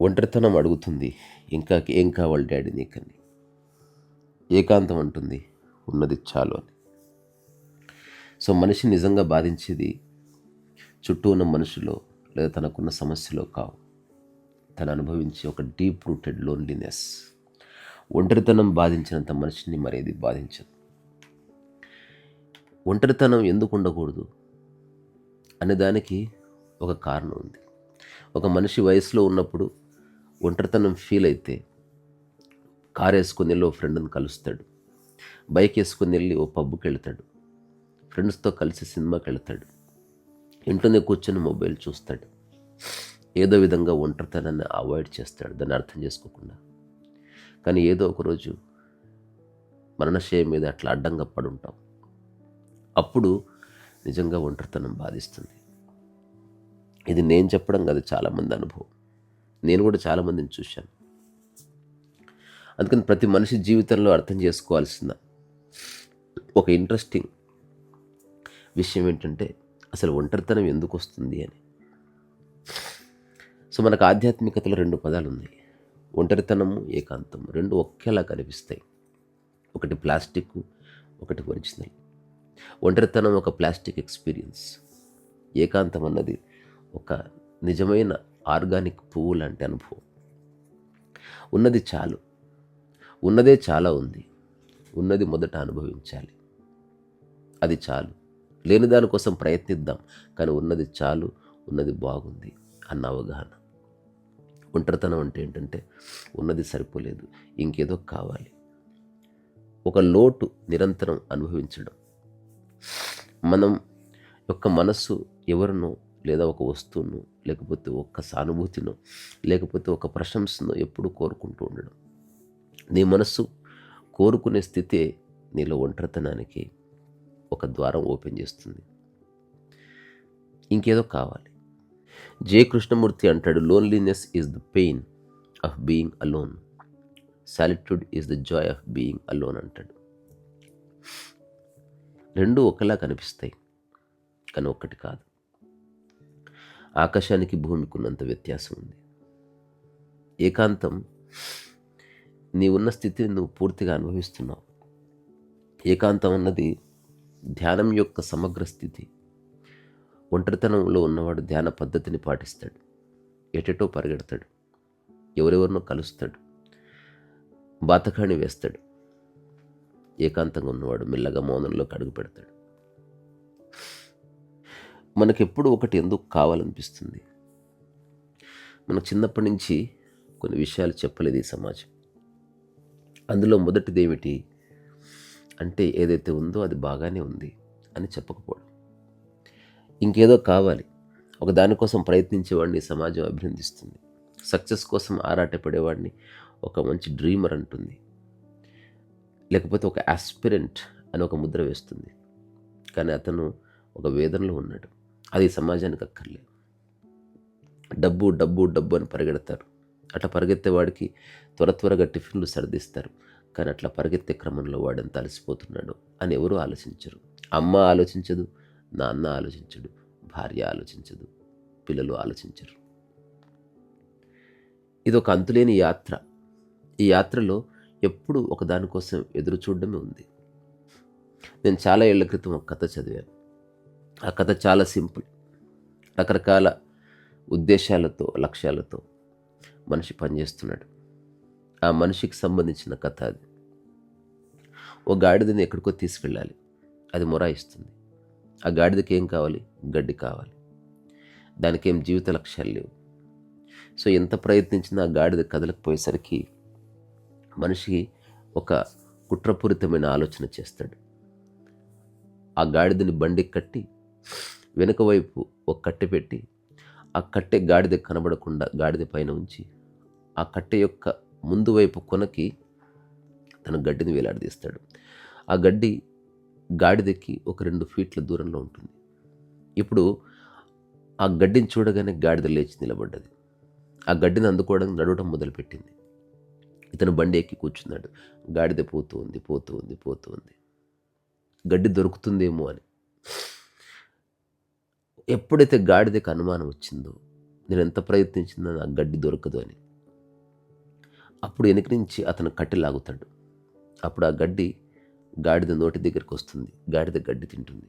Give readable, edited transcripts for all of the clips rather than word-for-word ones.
ఒంటరితనం అడుగుతుంది, ఇంకా ఏం కావాలి డాడీ నీకని. ఏకాంతం అంటుంది, ఉన్నది చాలు అని. సో మనిషి నిజంగా బాధించేది చుట్టూ ఉన్న మనుషులో లేదా తనకున్న సమస్యలో కావు, తను అనుభవించే ఒక డీప్ రూటెడ్ లోన్లీనెస్. ఒంటరితనం బాధించినంత మనిషిని మరేది బాధించదు. ఒంటరితనం ఎందుకు ఉండకూడదు అనే దానికి ఒక కారణం ఉంది. ఒక మనిషి వయసులో ఉన్నప్పుడు ఒంటరితనం ఫీల్ అయితే కారు వేసుకొని వెళ్ళి ఓ ఫ్రెండ్ని కలుస్తాడు, బైక్ వేసుకొని వెళ్ళి ఓ పబ్కి వెళ్తాడు, ఫ్రెండ్స్తో కలిసి సినిమాకి వెళ్తాడు, ఇంట్లోనే కూర్చొని మొబైల్ చూస్తాడు. ఏదో విధంగా ఒంటరితనాన్ని అవాయిడ్ చేస్తాడు, దాన్ని అర్థం చేసుకోకుండా. కానీ ఏదో ఒకరోజు మరణశయ్య మీద అట్లా అడ్డంగా పడుంటాం. అప్పుడు నిజంగా ఒంటరితనం బాధిస్తుంది. ఇది నేను చెప్పడం కాదు, చాలామంది అనుభవం. నేను కూడా చాలామందిని చూశాను. అందుకని ప్రతి మనిషి జీవితంలో అర్థం చేసుకోవాల్సిన ఒక ఇంట్రెస్టింగ్ విషయం ఏంటంటే అసలు ఒంటరితనం ఎందుకు వస్తుంది అని. సో మనకు ఆధ్యాత్మికతలో 2 పదాలు ఉన్నాయి, ఒంటరితనము, ఏకాంతం. 2 ఒకేలా కనిపిస్తాయి. ఒకటి ప్లాస్టిక్, ఒకటి ఒరిజినల్. ఒంటరితనం ఒక ప్లాస్టిక్ ఎక్స్పీరియన్స్. ఏకాంతం అన్నది ఒక నిజమైన ఆర్గానిక్ పువ్వు లాంటి అనుభవం. ఉన్నది చాలు, ఉన్నదే చాలా ఉంది, ఉన్నది మొదట అనుభవించాలి, అది చాలు. లేని దానికోసం ప్రయత్నిద్దాం, కానీ ఉన్నది చాలు, ఉన్నది బాగుంది అన్న అవగాహన. ఒంటరితనం అంటే ఏంటంటే ఉన్నది సరిపోలేదు, ఇంకేదో కావాలి. ఒక లోటు నిరంతరం అనుభవించడం. మనం యొక్క మనస్సు ఎవరినో లేదా ఒక వస్తువును, లేకపోతే ఒక సానుభూతినో, లేకపోతే ఒక ప్రశంసను ఎప్పుడూ కోరుకుంటూ ఉండడం. నీ మనస్సు కోరుకునే స్థితే నీలో ఒంటరితనానికి ఒక ద్వారం ఓపెన్ చేస్తుంది. ఇంకేదో కావాలి. జే కృష్ణమూర్తి అంటాడు, loneliness is the pain of being alone, solitude is the Joy of being alone అంటాడు. 2 ఒకలా కనిపిస్తాయి, కానీ ఒక్కటి కాదు. ఆకాశానికి భూమికి ఉన్నంత వ్యత్యాసం ఉంది. ఏకాంతం, నీ ఉన్న స్థితిని నువ్వు పూర్తిగా అనుభవిస్తున్నావు. ఏకాంతం అన్నది ధ్యానం యొక్క సమగ్ర స్థితి. ఒంటరితనంలో ఉన్నవాడు ధ్యాన పద్ధతిని పాటిస్తాడు, ఎటెటో పరిగెడతాడు, ఎవరెవరినో కలుస్తాడు, బాతకాణి వేస్తాడు. ఏకాంతంగా ఉన్నవాడు మెల్లగా మౌనంలోకి అడుగు పెడతాడు. మనకెప్పుడు ఒకటి ఎందుకు కావాలనిపిస్తుంది? మనకు చిన్నప్పటి నుంచి కొన్ని విషయాలు చెప్పలేదు ఈ సమాజం. అందులో మొదటిది ఏమిటి అంటే, ఏదైతే ఉందో అది బాగానే ఉంది అని చెప్పకపోవడం. ఇంకేదో కావాలి, ఒక దానికోసం ప్రయత్నించేవాడిని సమాజం అభినందిస్తుంది. సక్సెస్ కోసం ఆరాటపడేవాడిని ఒక మంచి డ్రీమర్ అంటుంది, లేకపోతే ఒక ఆస్పిరెంట్ అని ఒక ముద్ర వేస్తుంది. కానీ అతను ఒక వేదనలో ఉన్నాడు, అది సమాజానికి అక్కర్లేదు. డబ్బు డబ్బు డబ్బు అని పరిగెడతారు. అట్లా పరిగెత్తేవాడికి త్వరగా టిఫిన్లు సర్దిస్తారు. కానీ అట్లా పరిగెత్తే క్రమంలో వాడెంత అలసిపోతున్నాడు అని ఎవరూ ఆలోచించరు. అమ్మ ఆలోచించదు, నాన్న ఆలోచించడు, భార్య ఆలోచించదు, పిల్లలు ఆలోచించరు. ఇది ఒక అంతులేని యాత్ర. ఈ యాత్రలో ఎప్పుడు ఒక దానికోసం ఎదురు చూడడమే ఉంది. నేను చాలా ఏళ్ల క్రితం ఒక కథ చదివాను. ఆ కథ చాలా సింపుల్. రకరకాల ఉద్దేశాలతో, లక్ష్యాలతో మనిషి పనిచేస్తున్నాడు. ఆ మనిషికి సంబంధించిన కథ అది. ఓ గాడిదని ఎక్కడికో తీసుకెళ్ళాలి, అది మొరాయిస్తుంది. ఆ గాడిదకి ఏం కావాలి? గడ్డి కావాలి. దానికి ఏం జీవిత లక్ష్యాలు లేవు. సో ఎంత ప్రయత్నించినా ఆ గాడిద కదలకపోయేసరికి మనిషి ఒక కుట్రపూరితమైన ఆలోచన చేస్తాడు. ఆ గాడిదని బండికి కట్టి వెనుక వైపు ఒక కట్టె పెట్టి, ఆ కట్టె గాడిద కనబడకుండా గాడిద పైన ఉంచి, ఆ కట్టె యొక్క ముందు వైపు కొనకి తన గడ్డిని వేలాడదీస్తాడు. ఆ గడ్డి గాడిదకి ఒక 2 ఫీట్ల దూరంలో ఉంటుంది. ఇప్పుడు ఆ గడ్డిని చూడగానే గాడిద లేచి నిలబడ్డది. ఆ గడ్డిని అందుకోవడానికి నడవడం మొదలుపెట్టింది. ఇతను బండి ఎక్కి కూర్చున్నాడు. గాడిద పోతూ ఉంది. గడ్డి దొరుకుతుందేమో అని. ఎప్పుడైతే గాడిదకి అనుమానం వచ్చిందో, నేను ఎంత ప్రయత్నించినా నాకు గడ్డి దొరకదు అని, అప్పుడు వెనక నుంచి అతను కట్టె లాగుతాడు. అప్పుడు ఆ గడ్డి గాడిద నోటి దగ్గరికి వస్తుంది. గాడిద గడ్డి తింటుంది.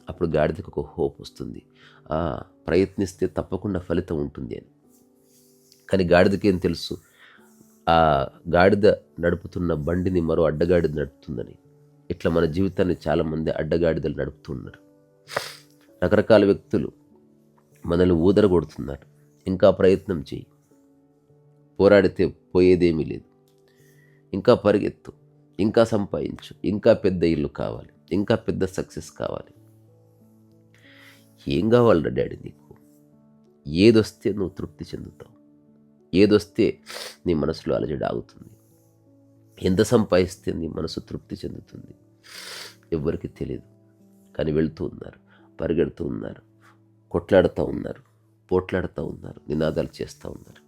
అప్పుడు గాడిదకు ఒక హోప్ వస్తుంది, ప్రయత్నిస్తే తప్పకుండా ఫలితం ఉంటుంది అని. కానీ గాడిదకేం తెలుసు, ఆ గాడిద నడుపుతున్న బండిని మరో అడ్డగాడిద నడుపుతుందని. ఇట్లా మన జీవితాన్ని చాలామంది అడ్డగాడిదలు నడుపుతున్నారు. రకరకాల వ్యక్తులు మనల్ని ఊదరగొడుతున్నారు. ఇంకా ప్రయత్నం చేయి, పోరాడితే పోయేదేమీ లేదు, ఇంకా పరిగెత్తు, ఇంకా సంపాదించు, ఇంకా పెద్ద ఇల్లు కావాలి, ఇంకా పెద్ద సక్సెస్ కావాలి. ఏం కావాలరా డాడీ నీకు? ఏదొస్తే నువ్వు తృప్తి చెందుతావు? ఏదొస్తే నీ మనసులో అలజడి ఆగుతుంది? ఎంత సంపాదిస్తే నీ మనసు తృప్తి చెందుతుంది? ఎవ్వరికి తెలియదు. కానీ వెళుతూ ఉన్నారు, పరిగెడుతూ ఉన్నారు, కొట్లాడుతూ ఉన్నారు, పోట్లాడుతూ ఉన్నారు, నినాదాలు చేస్తూ ఉన్నారు.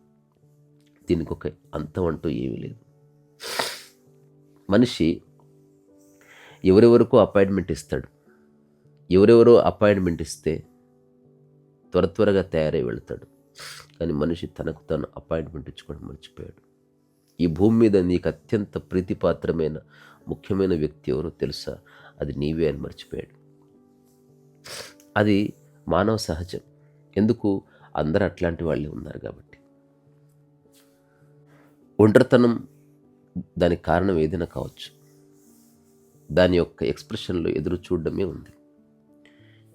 దీనికి ఒక అంతం అంటూ ఏమీ లేదు. మనిషి ఎవరెవరికో అపాయింట్మెంట్ ఇస్తాడు. ఎవరెవరో అపాయింట్మెంట్ ఇస్తే త్వరగా తయారై వెళ్తాడు. కానీ మనిషి తనకు తాను అపాయింట్మెంట్ ఇచ్చుకోవడం మర్చిపోయాడు. ఈ భూమి మీద నీకు అత్యంత ప్రీతిపాత్రమైన ముఖ్యమైన వ్యక్తి ఎవరో తెలుసా? అది నీవే అని మర్చిపోయాడు. అది మానవ సహజం. ఎందుకు? అందరూ అట్లాంటి వాళ్ళే ఉన్నారు కాబట్టి. ఒంటరితనం దానికి కారణం ఏదైనా కావచ్చు. దాని యొక్క ఎక్స్ప్రెషన్లో ఎదురు చూడడమే ఉంది.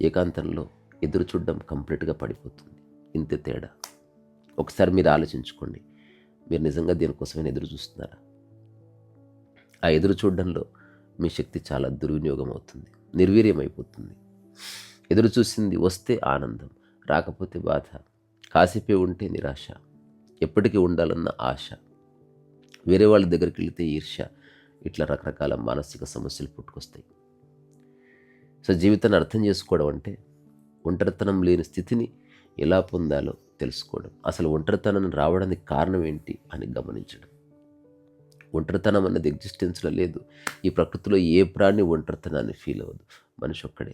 ఏకాంతంలో ఎదురు చూడడం కంప్లీట్గా పడిపోతుంది. ఇంతే తేడా. ఒకసారి మీరు ఆలోచించుకోండి, మీరు నిజంగా దేనికోసమైనా ఎదురు చూస్తున్నారా? ఆ ఎదురు చూడడంలో మీ శక్తి చాలా దుర్వినియోగం అవుతుంది, నిర్వీర్యం అయిపోతుంది. ఎదురు చూసింది వస్తే ఆనందం, రాకపోతే బాధ, కాసిపే ఉంటే నిరాశ, ఎప్పటికీ ఉండాలన్న ఆశ, వేరే వాళ్ళ దగ్గరికి వెళితే ఈర్ష్య, ఇట్లా రకరకాల మానసిక సమస్యలు పుట్టుకొస్తాయి. సో జీవితాన్ని అర్థం చేసుకోవడం అంటే ఒంటరితనం లేని స్థితిని ఎలా పొందాలో తెలుసుకోవడం, అసలు ఒంటరితనం రావడానికి కారణం ఏంటి అని గమనించడం. ఒంటరితనం అన్నది ఎగ్జిస్టెన్స్లో లేదు. ఈ ప్రకృతిలో ఏ ప్రాణి ఒంటరితనాన్ని ఫీల్ అవ్వదు. మనిషి ఒక్కడే.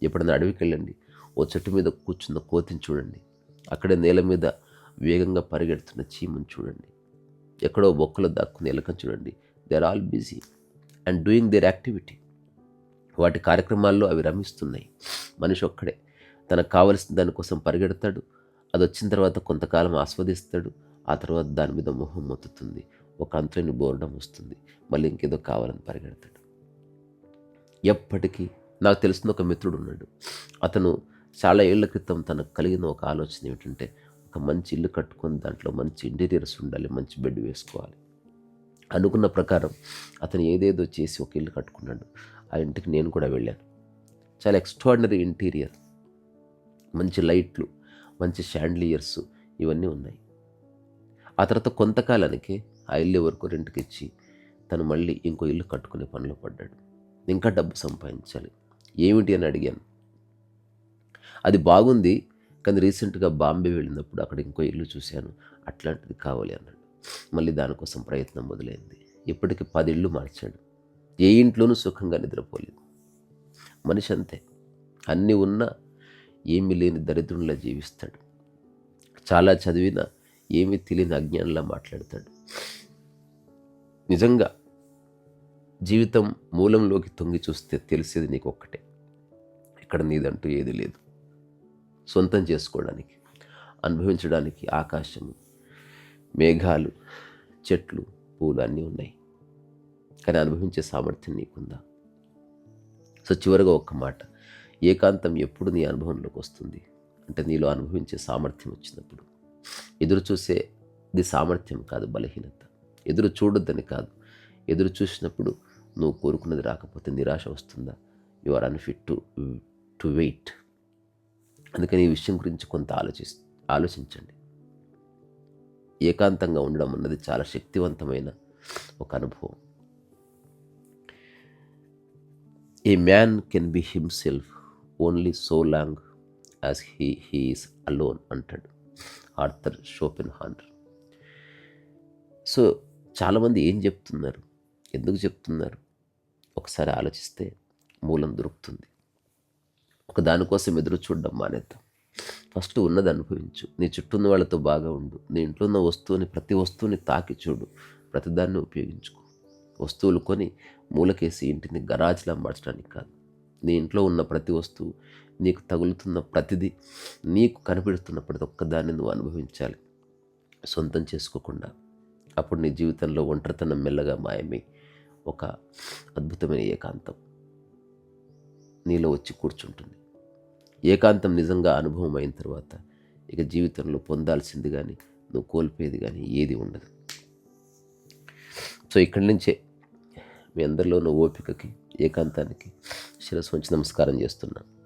ఎప్పుడైనా అడవికి వెళ్ళండి, ఓ చెట్టు మీద కూర్చున్న కోతిని చూడండి, అక్కడే నేల మీద వేగంగా పరిగెడుతున్న చీమను చూడండి, ఎక్కడో బొక్కలో దాక్కున్న ఎలకను చూడండి. They are all busy and doing their activity. వాటి కార్యక్రమాల్లో అవి రమిస్తున్నాయి. మనిషి ఒక్కడే తనకు కావలసిన దానికోసం పరిగెడతాడు. అది వచ్చిన తర్వాత కొంతకాలం ఆస్వాదిస్తాడు. ఆ తర్వాత దాని మీద మొహం మొత్తుతుంది, ఒక అంతులేని బోర్డం వస్తుంది, మళ్ళీ ఇంకేదో కావాలని పరిగెడతాడు. ఎప్పటికీ నాకు తెలిసిన ఒక మిత్రుడు ఉన్నాడు. అతను చాలా ఏళ్ల క్రితం తనకు కలిగిన ఒక ఆలోచన ఏమిటంటే, ఒక మంచి ఇల్లు కట్టుకొని దాంట్లో మంచి ఇంటీరియర్స్ ఉండాలి, మంచి బెడ్ వేసుకోవాలి అనుకున్న ప్రకారం అతను ఏదేదో చేసి ఒక ఇల్లు కట్టుకున్నాడు. ఆ ఇంటికి నేను కూడా వెళ్ళాను. చాలా ఎక్స్ట్రాడినరీ ఇంటీరియర్, మంచి లైట్లు, మంచి షాండ్లియర్స్, ఇవన్నీ ఉన్నాయి. ఆ తర్వాత కొంతకాలానికి ఆ ఇల్లు ఎవరికో రెంట్కి ఇచ్చి తను మళ్ళీ ఇంకో ఇల్లు కట్టుకునే పనిలో పడ్డాడు. ఇంకా డబ్బు సంపాదించాలి. ఏమిటి అని అడిగాను. అది బాగుంది, కానీ రీసెంట్గా బాంబే వెళ్ళినప్పుడు అక్కడ ఇంకో ఇల్లు చూశాను, అట్లాంటిది కావాలి అన్నాడు. మళ్ళీ దానికోసం ప్రయత్నం మొదలైంది. ఇప్పటికి 10 ఇళ్ళు మార్చాడు. ఏ ఇంట్లోనూ సుఖంగా నిద్రపోలేదు. మనిషి అంతే, అన్నీ ఉన్నా ఏమీ లేని దరిద్రునిలా జీవిస్తాడు. చాలా చదివినా ఏమీ తెలియని అజ్ఞానంలా మాట్లాడతాడు. నిజంగా జీవితం మూలంలోకి తొంగి చూస్తే తెలిసేది నీకు ఒక్కటే, ఇక్కడ నీదంటూ ఏది లేదు. సొంతం చేసుకోవడానికి, అనుభవించడానికి ఆకాశము, మేఘాలు, చెట్లు, పూలు అన్నీ ఉన్నాయి. కానీ అనుభవించే సామర్థ్యం నీకుందా? సో చివరిగా ఒక్క మాట, ఏకాంతం ఎప్పుడు నీ అనుభవంలోకి వస్తుంది అంటే నీలో అనుభవించే సామర్థ్యం వచ్చినప్పుడు. ఎదురు చూసేది సామర్థ్యం కాదు, బలహీనత. ఎదురు చూడొద్దని కాదు, ఎదురు చూసినప్పుడు నువ్వు కోరుకున్నది రాకపోతే నిరాశ వస్తుందా? You are unfit to wait. అందుకని ఈ విషయం గురించి కొంత ఆలోచించండి. ఏకాంతంగా ఉండడం అన్నది చాలా శక్తివంతమైన ఒక అనుభవం. ఏ man can be himself only so long as he is alone అంటాడు ఆర్థర్ షోపెన్హానర్. సో చాలామంది ఏం చెప్తున్నారు, ఎందుకు చెప్తున్నారు? ఒకసారి ఆలోచిస్తే మూలం దొరుకుతుంది. ఒక దానికోసం ఎదురు చూడడం మానేద్దాం. ఫస్ట్ ఉన్నది అనుభవించు. నీ చుట్టూ ఉన్న వాళ్ళతో బాగా ఉండు. నీ ఇంట్లో ఉన్న ప్రతి వస్తువుని తాకి చూడు. ప్రతిదాన్ని ఉపయోగించుకో. వస్తువులు కొని మూలకేసి ఇంటిని గరాజ్లా మార్చడానికి కాదు. నీ ఇంట్లో ఉన్న ప్రతి వస్తువు, నీకు తగులుతున్న ప్రతిదీ, నీకు కనిపెడుతున్న ప్రతి ఒక్కదాన్ని నువ్వు అనుభవించాలి, సొంతం చేసుకోకుండా. అప్పుడు నీ జీవితంలో ఒంటరితనం మెల్లగా మాయమై ఒక అద్భుతమైన ఏకాంతం నీలో వచ్చి కూర్చుంటుంది. ఏకాంతం నిజంగా అనుభవం అయిన తర్వాత ఇక జీవితంలో పొందాల్సింది కానీ నువ్వు కోల్పోయేది కానీ ఏది ఉండదు. సో ఇక్కడి నుంచే మీ అందరిలో ఉన్న ఓపికకి, ఏకాంతానికి శిరస్సు వంచి నమస్కారం చేస్తున్నాను.